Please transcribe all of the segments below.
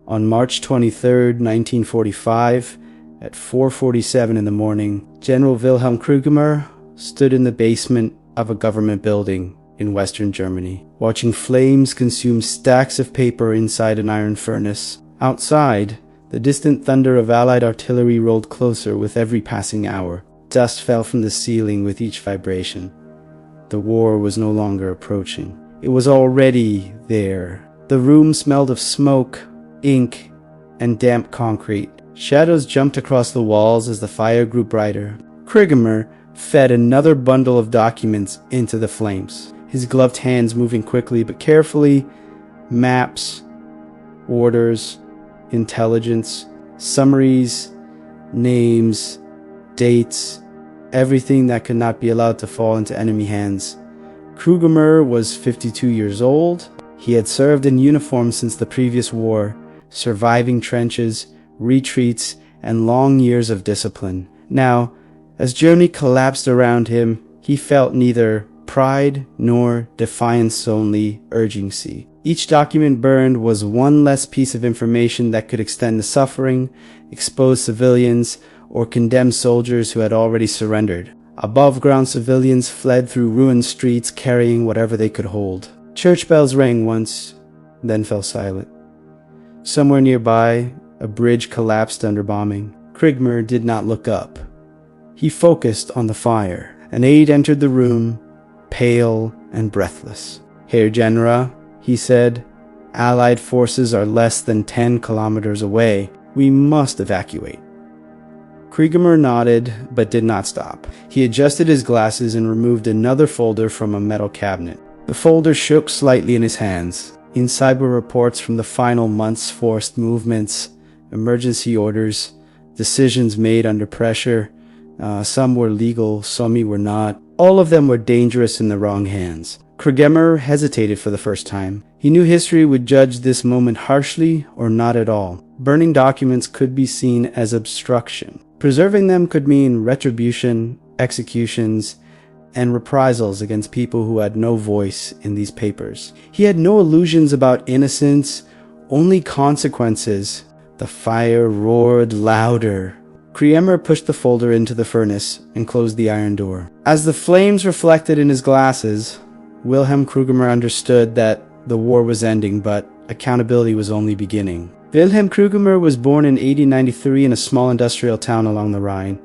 On March 23, 1945, at 4:47 in the morning, General Wilhelm Krügemer stood in the basement of a government building in Western Germany, watching flames consume stacks of paper inside an iron furnace. Outside, the distant thunder of Allied artillery rolled closer with every passing hour. Dust fell from the ceiling with each vibration. The war was no longer approaching. It was already there. The room smelled of smoke, ink, and damp concrete. Shadows jumped across the walls as the fire grew brighter. Krügemer fed another bundle of documents into the flames, his gloved hands moving quickly but carefully. Maps, orders, intelligence, summaries, names, dates, everything that could not be allowed to fall into enemy hands. Krügemer was 52 years old. He had served in uniform since the previous war, surviving trenches, retreats, and long years of discipline. Now, as Germany collapsed around him, he felt neither pride nor defiance, only urgency. Each document burned was one less piece of information that could extend the suffering, expose civilians, or condemn soldiers who had already surrendered. Above-ground civilians fled through ruined streets carrying whatever they could hold. Church bells rang once, then fell silent. Somewhere nearby, a bridge collapsed under bombing. Krügemer did not look up. He focused on the fire. An aide entered the room, pale and breathless. "Herr General," he said, "Allied forces are less than 10 kilometers away. We must evacuate." Krügemer nodded, but did not stop. He adjusted his glasses and removed another folder from a metal cabinet. The folder shook slightly in his hands. Inside were reports from the final months, forced movements, emergency orders, decisions made under pressure. Some were legal, some were not. All of them were dangerous in the wrong hands. Krügemer hesitated for the first time. He knew history would judge this moment harshly or not at all. Burning documents could be seen as obstruction. Preserving them could mean retribution, executions, and reprisals against people who had no voice in these papers. He had no illusions about innocence, only consequences. The fire roared louder. Krügemer pushed the folder into the furnace and closed the iron door. As the flames reflected in his glasses, Wilhelm Krügemer understood that the war was ending, but accountability was only beginning. Wilhelm Krügemer was born in 1893 in a small industrial town along the Rhine.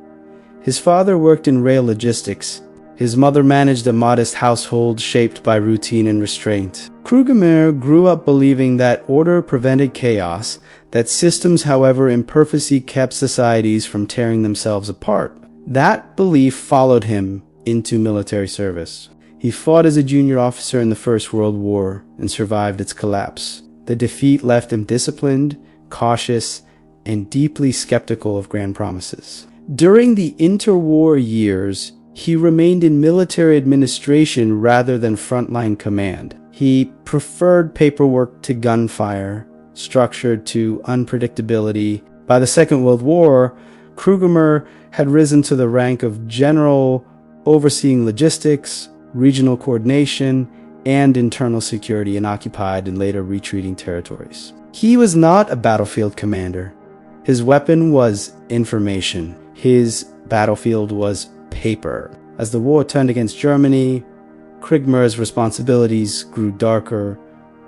His father worked in rail logistics. His mother managed a modest household shaped by routine and restraint. Krügemer grew up believing that order prevented chaos, that systems, however imperfectly, kept societies from tearing themselves apart. That belief followed him into military service. He fought as a junior officer in the First World War and survived its collapse. The defeat left him disciplined, cautious, and deeply skeptical of grand promises. During the interwar years, he remained in military administration rather than frontline command. He preferred paperwork to gunfire, structure to unpredictability. By the Second World War, Krügemer had risen to the rank of general, overseeing logistics, regional coordination, and internal security in occupied and later retreating territories. He was not a battlefield commander. His weapon was information. His battlefield was paper. As the war turned against Germany, Krügemer's responsibilities grew darker,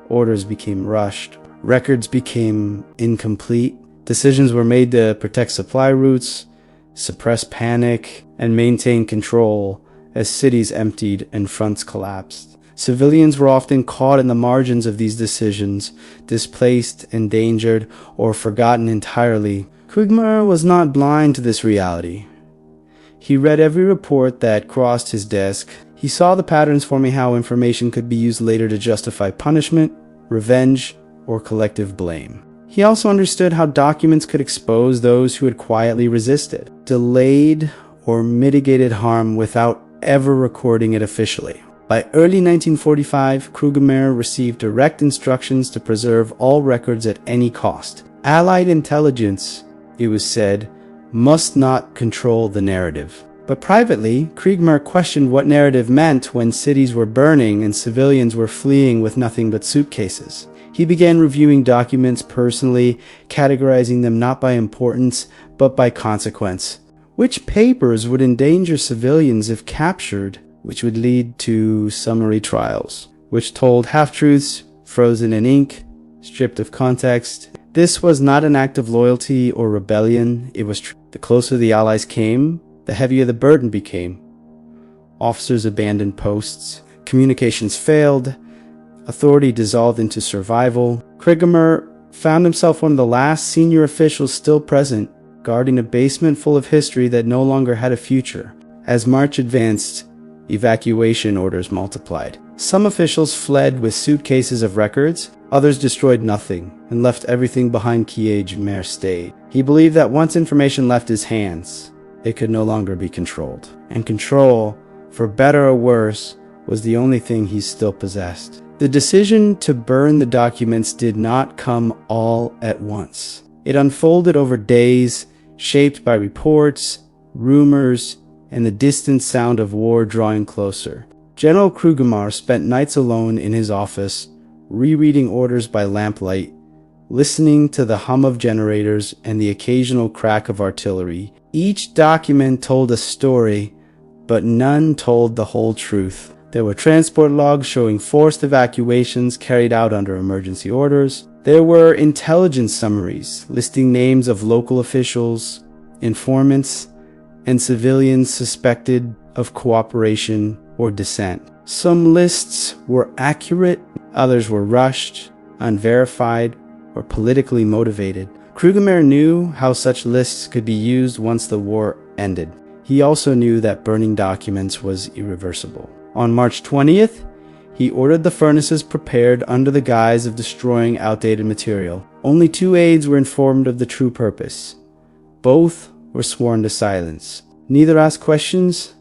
orders became rushed, records became incomplete, decisions were made to protect supply routes, suppress panic, and maintain control as cities emptied and fronts collapsed. Civilians were often caught in the margins of these decisions, displaced, endangered, or forgotten entirely. Krügemer was not blind to this reality. He read every report that crossed his desk. He saw the patterns forming how information could be used later to justify punishment, revenge, or collective blame. He also understood how documents could expose those who had quietly resisted, delayed, or mitigated harm without ever recording it officially. By early 1945, Krügemer received direct instructions to preserve all records at any cost. Allied intelligence, it was said, must not control the narrative. But privately, Krügemer questioned what narrative meant when cities were burning and civilians were fleeing with nothing but suitcases. He began reviewing documents personally, categorizing them not by importance, but by consequence. Which papers would endanger civilians if captured, which would lead to summary trials, which told half-truths, frozen in ink, stripped of context. This was not an act of loyalty or rebellion, it was true. The closer the Allies came, the heavier the burden became. Officers abandoned posts, communications failed, authority dissolved into survival. Krüger found himself one of the last senior officials still present, guarding a basement full of history that no longer had a future. As March advanced, evacuation orders multiplied. Some officials fled with suitcases of records, others destroyed nothing and left everything behind. Kiev stayed. He believed that once information left his hands, it could no longer be controlled. And control, for better or worse, was the only thing he still possessed. The decision to burn the documents did not come all at once. It unfolded over days, shaped by reports, rumors, and the distant sound of war drawing closer. General Krüger spent nights alone in his office, rereading orders by lamplight, listening to the hum of generators and the occasional crack of artillery. Each document told a story, but none told the whole truth. There were transport logs showing forced evacuations carried out under emergency orders. There were intelligence summaries listing names of local officials, informants, and civilians suspected of cooperation or dissent. Some lists were accurate, others were rushed, unverified, or politically motivated. Krüger knew how such lists could be used once the war ended. He also knew that burning documents was irreversible. On March 20th, he ordered the furnaces prepared under the guise of destroying outdated material. Only 2 aides were informed of the true purpose. Both were sworn to silence. Neither asked questions.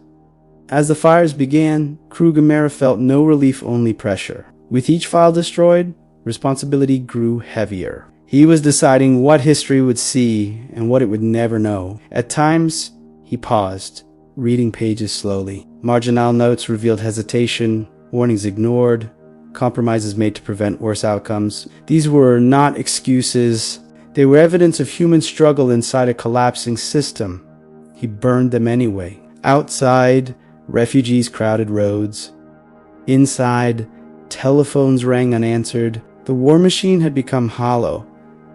As the fires began, Krüger felt no relief, only pressure. With each file destroyed, responsibility grew heavier. He was deciding what history would see and what it would never know. At times, he paused, reading pages slowly. Marginal notes revealed hesitation, warnings ignored, compromises made to prevent worse outcomes. These were not excuses. They were evidence of human struggle inside a collapsing system. He burned them anyway. Outside, refugees crowded roads. Inside, telephones rang unanswered. The war machine had become hollow,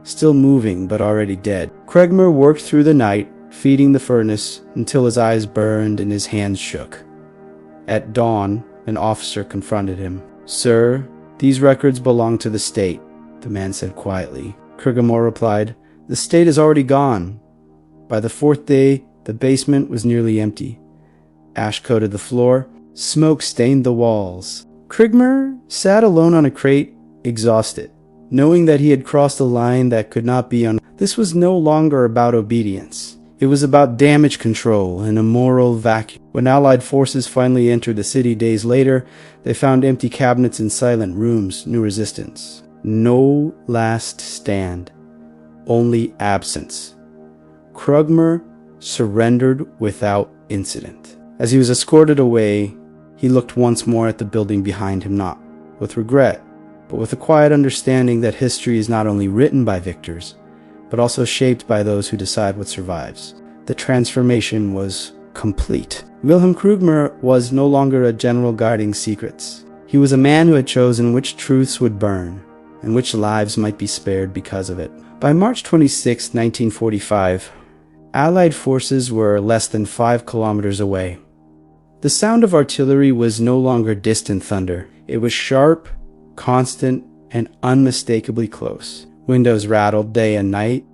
still moving but already dead. Krüger worked through the night, feeding the furnace until his eyes burned and his hands shook. At dawn, an officer confronted him. "Sir, these records belong to the state," the man said quietly. Krüger replied, "The state is already gone." By the 4th day, the basement was nearly empty. Ash coated the floor, smoke stained the walls. Krüger sat alone on a crate, exhausted, knowing that he had crossed a line that could not be undone. This was no longer about obedience. It was about damage control and a moral vacuum. When Allied forces finally entered the city days later, they found empty cabinets and silent rooms, no resistance. No last stand, only absence. Krüger surrendered without incident. As he was escorted away, he looked once more at the building behind him, not with regret, but with a quiet understanding that history is not only written by victors, but also shaped by those who decide what survives. The transformation was complete. Wilhelm Krüger was no longer a general guarding secrets. He was a man who had chosen which truths would burn, and which lives might be spared because of it. By March 26, 1945, Allied forces were less than 5 kilometers away. The sound of artillery was no longer distant thunder. It was sharp, constant, and unmistakably close. Windows rattled day and night.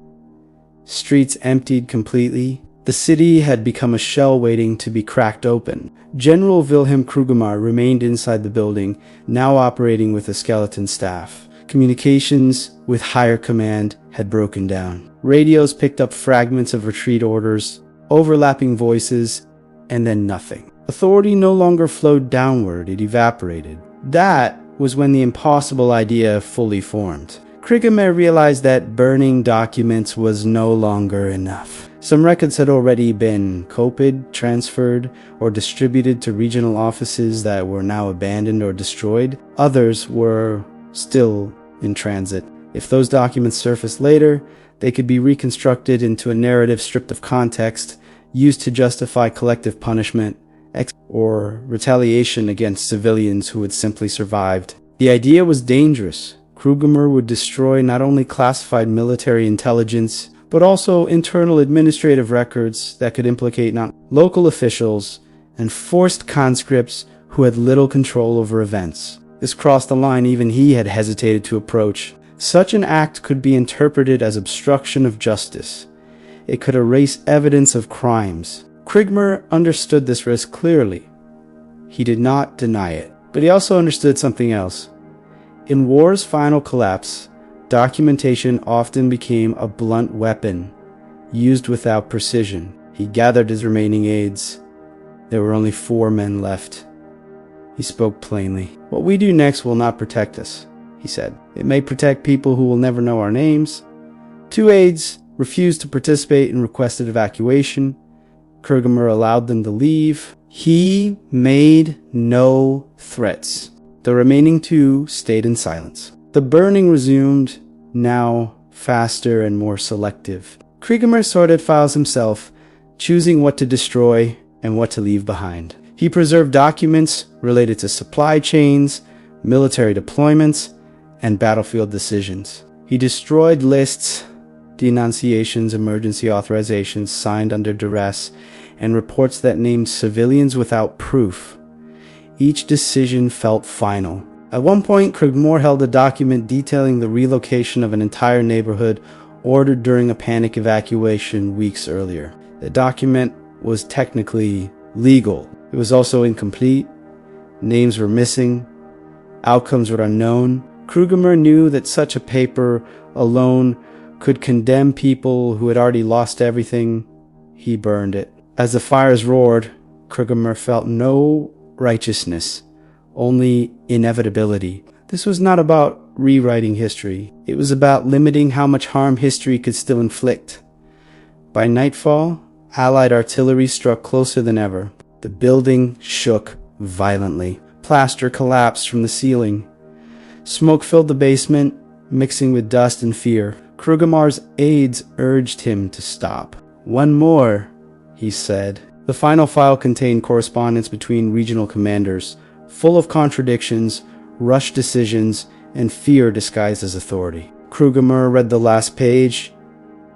Streets emptied completely. The city had become a shell waiting to be cracked open. General Wilhelm Krüger remained inside the building, now operating with a skeleton staff. Communications with higher command had broken down. Radios picked up fragments of retreat orders, overlapping voices, and then nothing. Authority no longer flowed downward, it evaporated. That was when the impossible idea fully formed. Krüger realized that burning documents was no longer enough. Some records had already been copied, transferred, or distributed to regional offices that were now abandoned or destroyed. Others were still in transit. If those documents surfaced later, they could be reconstructed into a narrative stripped of context, used to justify collective punishment or retaliation against civilians who had simply survived. The idea was dangerous. Krugemer would destroy not only classified military intelligence, but also internal administrative records that could implicate local officials and forced conscripts who had little control over events. This crossed the line even he had hesitated to approach. Such an act could be interpreted as obstruction of justice. It could erase evidence of crimes. Krugemer understood this risk clearly. He did not deny it, but he also understood something else. In war's final collapse, documentation often became a blunt weapon, used without precision. He gathered his remaining aides. There were only 4 men left. He spoke plainly. "What we do next will not protect us," he said. "It may protect people who will never know our names." 2 aides refused to participate and requested evacuation. Krugemer allowed them to leave. He made no threats. The remaining 2 stayed in silence. The burning resumed, now faster and more selective. Krugemer sorted files himself, choosing what to destroy and what to leave behind. He preserved documents related to supply chains, military deployments, and battlefield decisions. He destroyed lists, denunciations, emergency authorizations signed under duress, and reports that named civilians without proof. Each decision felt final. At one point, Krugemer held a document detailing the relocation of an entire neighborhood ordered during a panic evacuation weeks earlier. The document was technically legal. It was also incomplete. Names were missing. Outcomes were unknown. Krugemer knew that such a paper alone could condemn people who had already lost everything. He burned it. As the fires roared, Krugemer felt no righteousness, only inevitability. This was not about rewriting history. It was about limiting how much harm history could still inflict. By nightfall, Allied artillery struck closer than ever. The building shook violently. Plaster collapsed from the ceiling. Smoke filled the basement, mixing with dust and fear. Krugemer's aides urged him to stop. "One more," he said. The final file contained correspondence between regional commanders, full of contradictions, rushed decisions, and fear disguised as authority. Krugemer read the last page,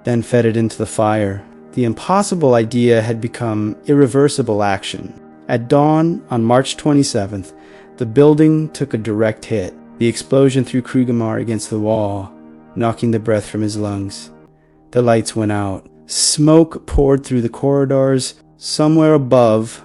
then fed it into the fire. The impossible idea had become irreversible action. At dawn on March 27th, the building took a direct hit. The explosion threw Krugemer against the wall, knocking the breath from his lungs. The lights went out. Smoke poured through the corridors. Somewhere above,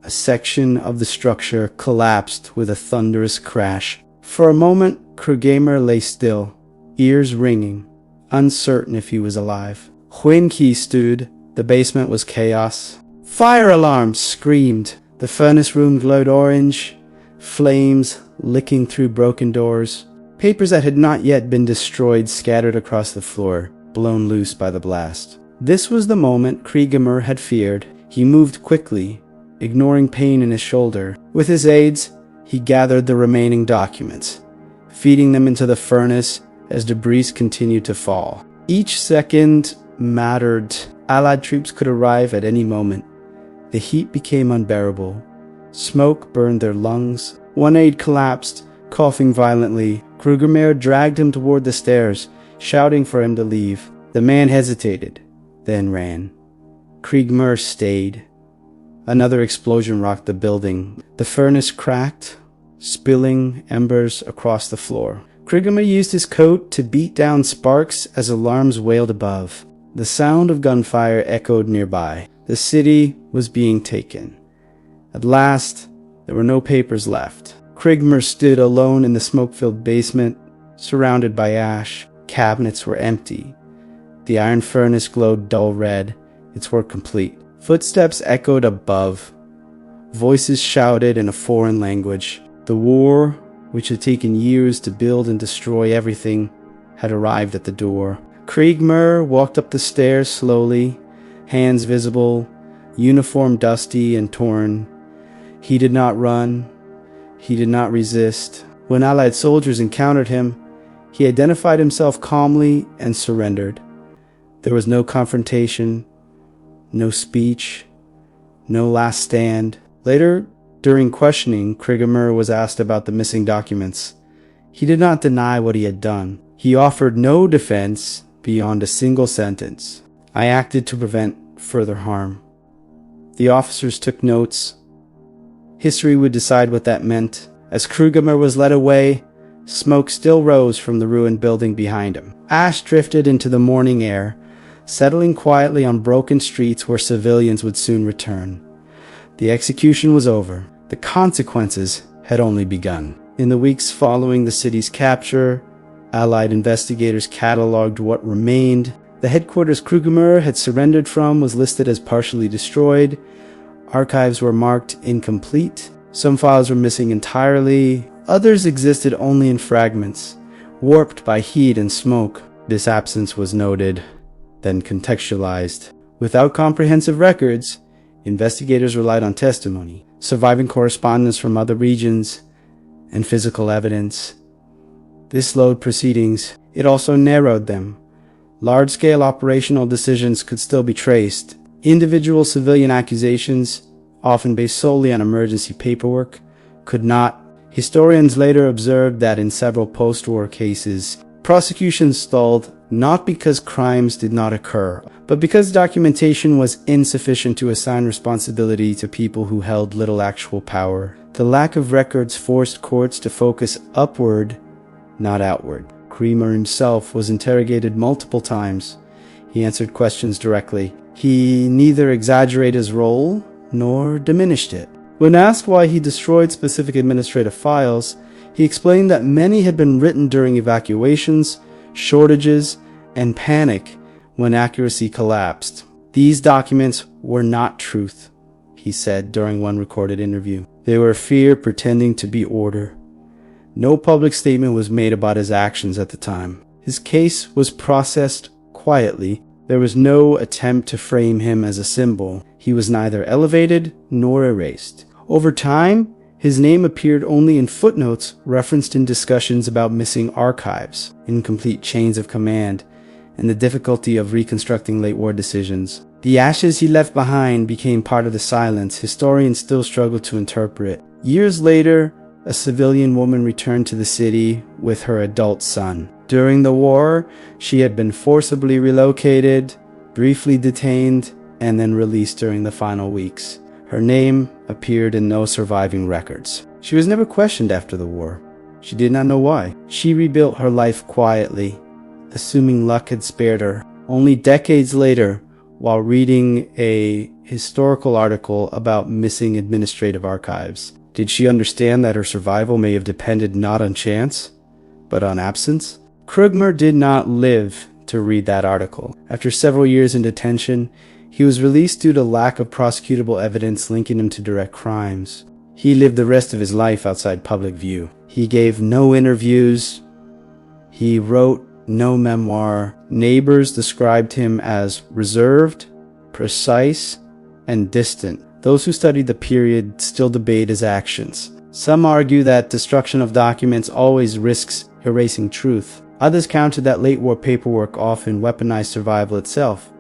a section of the structure collapsed with a thunderous crash. For a moment, Krugemer lay still, ears ringing, uncertain if he was alive. When he stood, the basement was chaos. Fire alarms screamed. The furnace room glowed orange, flames licking through broken doors. Papers that had not yet been destroyed scattered across the floor, blown loose by the blast. This was the moment Krugemer had feared. He moved quickly, ignoring pain in his shoulder. With his aides, he gathered the remaining documents, feeding them into the furnace as debris continued to fall. Each second mattered. Allied troops could arrive at any moment. The heat became unbearable. Smoke burned their lungs. One aide collapsed, coughing violently. Krugemer dragged him toward the stairs, shouting for him to leave. The man hesitated, then ran. Krugemer stayed. Another explosion rocked the building. The furnace cracked, spilling embers across the floor. Krugemer used his coat to beat down sparks as alarms wailed above. The sound of gunfire echoed nearby. The city was being taken. At last, there were no papers left. Krugemer stood alone in the smoke-filled basement, surrounded by ash. Cabinets were empty. The iron furnace glowed dull red, its work complete. Footsteps echoed above. Voices shouted in a foreign language. The war, which had taken years to build and destroy everything, had arrived at the door. Krugemer walked up the stairs slowly, hands visible, uniform dusty and torn. He did not run. He did not resist. When Allied soldiers encountered him, He identified himself calmly and surrendered. There was no confrontation, no speech, no last stand. Later, during questioning, Krüger was asked about the missing documents. He did not deny what he had done. He offered no defense beyond a single sentence. "I acted to prevent further harm." The officers took notes. History would decide what that meant. As Krüger was led away, smoke still rose from the ruined building behind him. Ash drifted into the morning air, settling quietly on broken streets where civilians would soon return. The execution was over. The consequences had only begun. In the weeks following the city's capture, Allied investigators cataloged what remained. The headquarters Krüger had surrendered from was listed as partially destroyed. Archives were marked incomplete. Some files were missing entirely. Others existed only in fragments, warped by heat and smoke. This absence was noted, then contextualized. Without comprehensive records, investigators relied on testimony, surviving correspondence from other regions, and physical evidence. This slowed proceedings. It also narrowed them. Large-scale operational decisions could still be traced. Individual civilian accusations, often based solely on emergency paperwork, could not. Historians later observed that in several post-war cases, prosecutions stalled not because crimes did not occur, but because documentation was insufficient to assign responsibility to people who held little actual power. The lack of records forced courts to focus upward, not outward. Krüger himself was interrogated multiple times. He answered questions directly. He neither exaggerated his role nor diminished it. When asked why he destroyed specific administrative files, he explained that many had been written during evacuations, shortages, and panic when accuracy collapsed. These documents were not truth, he said during one recorded interview. They were fear pretending to be order. No public statement was made about his actions at the time. His case was processed quietly. There was no attempt to frame him as a symbol. He was neither elevated nor erased. Over time, his name appeared only in footnotes referenced in discussions about missing archives, incomplete chains of command, and the difficulty of reconstructing late war decisions. The ashes he left behind became part of the silence historians still struggle to interpret. Years later, a civilian woman returned to the city with her adult son. During the war, she had been forcibly relocated, briefly detained, and then released during the final weeks. Her name appeared in no surviving records. She was never questioned after the war. She did not know why. She rebuilt her life quietly, assuming luck had spared her. Only decades later, while reading a historical article about missing administrative archives, did she understand that her survival may have depended not on chance, but on absence? Krüger did not live to read that article. After several years in detention, he was released due to lack of prosecutable evidence linking him to direct crimes. He lived the rest of his life outside public view. He gave no interviews. He wrote no memoir. Neighbors described him as reserved, precise, and distant. Those who studied the period still debate his actions. Some argue that destruction of documents always risks erasing truth. Others counter that late war paperwork often weaponized survival itself,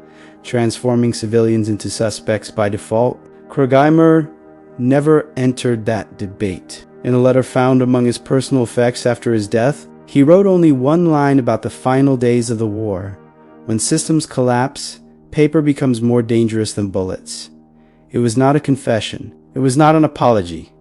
transforming civilians into suspects by default. Krüger never entered that debate. In a letter found among his personal effects after his death, he wrote only one line about the final days of the war. When systems collapse, paper becomes more dangerous than bullets. It was not a confession. It was not an apology.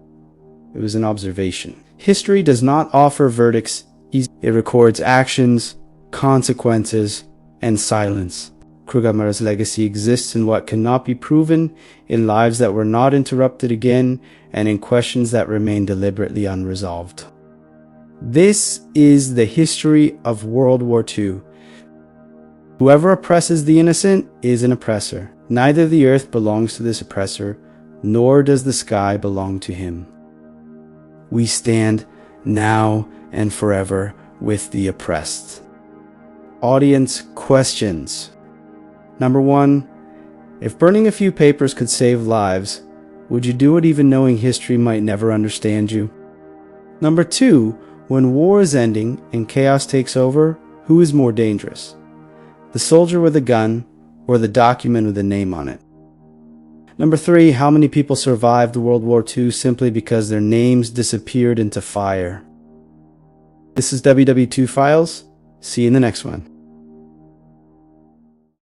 It was an observation. History does not offer verdicts. It records actions, consequences, and silence. Krüger's legacy exists in what cannot be proven, in lives that were not interrupted again, and in questions that remain deliberately unresolved. This is the history of World War II. Whoever oppresses the innocent is an oppressor. Neither the earth belongs to this oppressor, nor does the sky belong to him. We stand now and forever with the oppressed. Audience questions. Number 1. If burning a few papers could save lives, would you do it even knowing history might never understand you? Number 2. When war is ending and chaos takes over, who is more dangerous? The soldier with a gun or the document with a name on it? Number 3, how many people survived World War II simply because their names disappeared into fire? This is WW2 Files. See you in the next one.